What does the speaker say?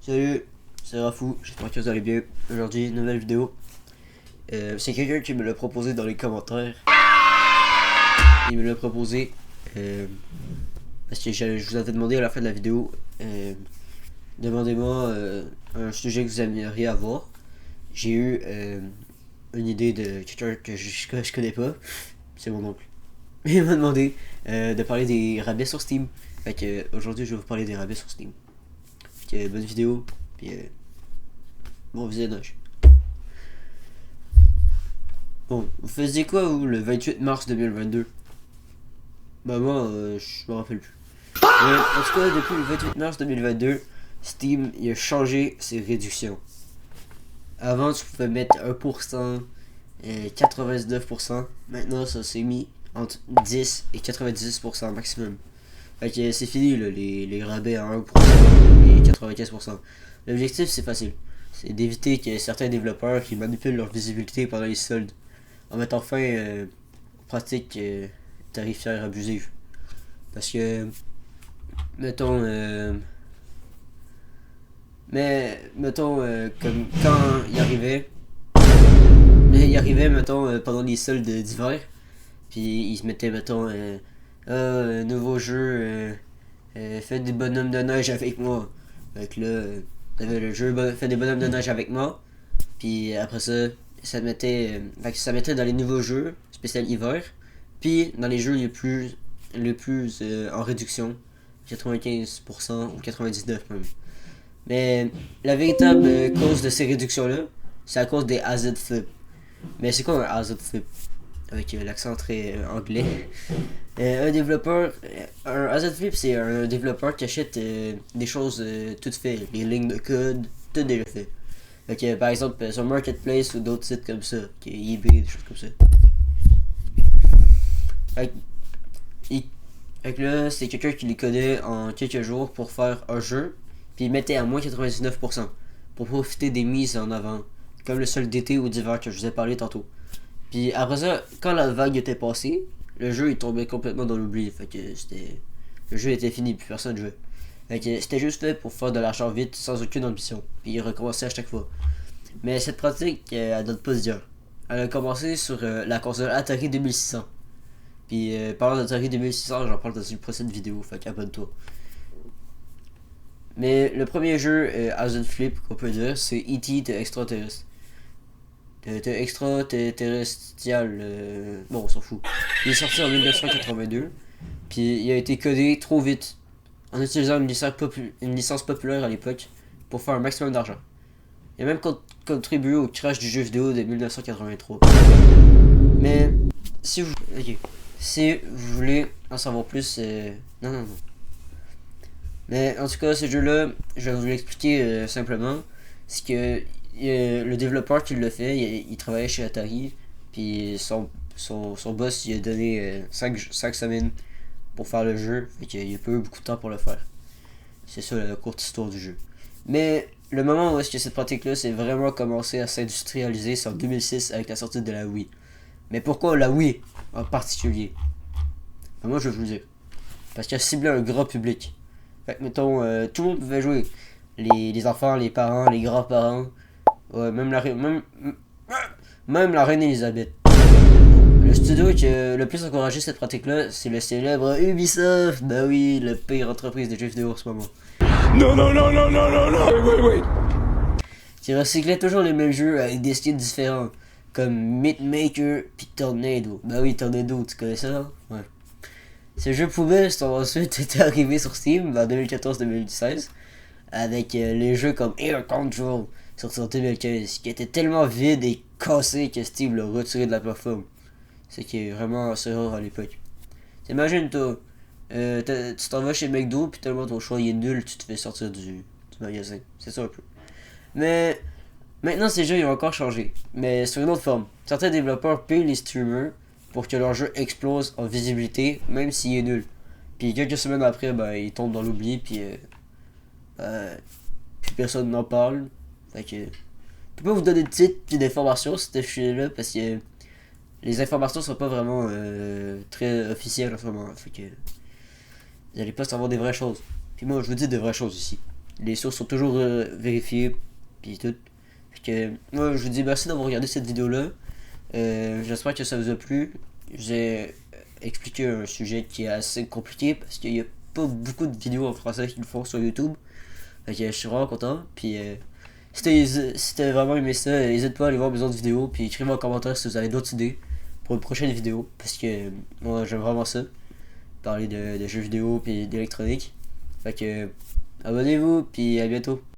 Salut, c'est Rafou, j'espère que vous allez bien. Aujourd'hui, nouvelle vidéo. C'est quelqu'un qui me l'a proposé dans les commentaires. Il me l'a proposé parce que je vous avais demandé à la fin de la vidéo. Demandez-moi un sujet que vous aimeriez avoir. J'ai eu une idée de quelqu'un que je connais pas. C'est mon oncle. Il m'a demandé de parler des rabais sur Steam. Fait que aujourd'hui, je vais vous parler des rabais sur Steam. Fait que bonne vidéo, puis bon visionnage. Bon, vous faisiez quoi vous le 28 mars 2022? Bah moi, je me rappelle plus. Mais en tout cas, depuis le 28 mars 2022, Steam il a changé ses réductions. Avant, tu pouvais mettre 1% et 99%. Maintenant, ça s'est mis entre 10 et 90% maximum. Fait que c'est fini là, les rabais à 1% et 95%. L'objectif, c'est facile. C'est d'éviter que certains développeurs qui manipulent leur visibilité pendant les soldes en mettant fin aux pratiques tarifaires abusives. Parce que, mettons, comme quand mettons, pendant les soldes d'hiver, puis ils se mettaient, mettons, nouveau jeu, faites des bonhommes de neige avec moi. Fait là, t'avais le jeu, faites des bonhommes de neige avec moi, puis après ça, ça mettait dans les nouveaux jeux, spécial hiver, puis dans les jeux les plus en réduction, 95% ou 99% même. Mais la véritable cause de ces réductions-là, c'est à cause des AZ Flip. Mais c'est quoi un AZ Flip? Avec l'accent très anglais. Un AZ Flip, c'est un développeur qui achète des choses toutes faites, les lignes de code, tout déjà fait. Fait par exemple, sur Marketplace ou d'autres sites comme ça, qui est eBay, des choses comme ça. Fait, là, c'est quelqu'un qui les connaît en quelques jours pour faire un jeu, puis il mettait à moins 99% pour profiter des mises en avant, comme le solde d'été ou d'hiver que je vous ai parlé tantôt. Puis après ça, quand la vague était passée, le jeu il tombait complètement dans l'oubli, fait que le jeu était fini, puis personne jouait. Fait que c'était juste fait pour faire de l'argent vite, sans aucune ambition, puis il recommençait à chaque fois. Mais cette pratique, elle date pas d'hier. Elle a commencé sur la console Atari 2600. Puis parlant d'Atari 2600, j'en parle dans une prochaine vidéo, fait qu'abonne-toi. Mais le premier jeu as Flip qu'on peut dire, c'est E.T. de extraterrestre. De extraterrestrial. Bon, on s'en fout. Il est sorti en 1982, puis il a été codé trop vite, en utilisant une licence populaire à l'époque, pour faire un maximum d'argent. Il a même contribué au crash du jeu vidéo de 1983. Mais si vous voulez en savoir plus, non. Mais en tout cas, ce jeu-là, je vais vous l'expliquer simplement. C'est que le développeur qui l'a fait, il travaillait chez Atari, puis son boss il a donné 5 semaines pour faire le jeu, fait qu'il a pas eu beaucoup de temps pour le faire. C'est ça la courte histoire du jeu. Mais le moment où est-ce que cette pratique-là s'est vraiment commencé à s'industrialiser, c'est en 2006 avec la sortie de la Wii. Mais pourquoi la Wii en particulier? Ben moi je vais vous le dire. Parce qu'elle ciblait un grand public. Fait que mettons, tout le monde pouvait jouer. Les enfants, les parents, les grands-parents. Ouais, même la reine Elisabeth. Le studio qui a le plus encouragé cette pratique-là, c'est le célèbre Ubisoft. Bah oui, la pire entreprise de jeux vidéo en ce moment. Non, qui recyclait toujours les mêmes jeux avec des styles différents. Comme Mythmaker puis Tornado. Bah oui, Tornado, tu connais ça? Ouais. Ces jeux poubelles sont ensuite été arrivés sur Steam en 2014-2016 avec les jeux comme Air Control sorti en 2015 qui était tellement vide et cassé que Steam l'a retiré de la plateforme. C'est qui est vraiment assez rare à l'époque. T'imagines toi, tu t'en vas chez McDo puis tellement ton choix il est nul, tu te fais sortir du magasin. C'est ça un peu. Mais maintenant ces jeux ils ont encore changé, mais sur une autre forme. Certains développeurs payent les streamers pour que leur jeu explose en visibilité, même s'il est nul. Puis quelques semaines après, ben, il tombe dans l'oubli, puis plus personne n'en parle. Fait que je peux pas vous donner de titre puis d'informations sur ce sujet-là, parce que les informations sont pas vraiment très officielles en ce moment. Fait que vous allez pas savoir des vraies choses. Puis moi, je vous dis des vraies choses ici. Les sources sont toujours vérifiées, puis tout. Fait que, moi, je vous dis merci d'avoir regardé cette vidéo-là. J'espère que ça vous a plu. J'ai expliqué un sujet qui est assez compliqué parce qu'il n'y a pas beaucoup de vidéos en français qui le font sur YouTube. Fait que je suis vraiment content. Puis si t'as vraiment aimé ça, n'hésite pas à aller voir mes autres vidéos. Puis écrivez-moi en commentaire si vous avez d'autres idées pour une prochaine vidéo. Parce que moi j'aime vraiment ça. Parler de jeux vidéo puis d'électronique. Fait que abonnez-vous puis à bientôt.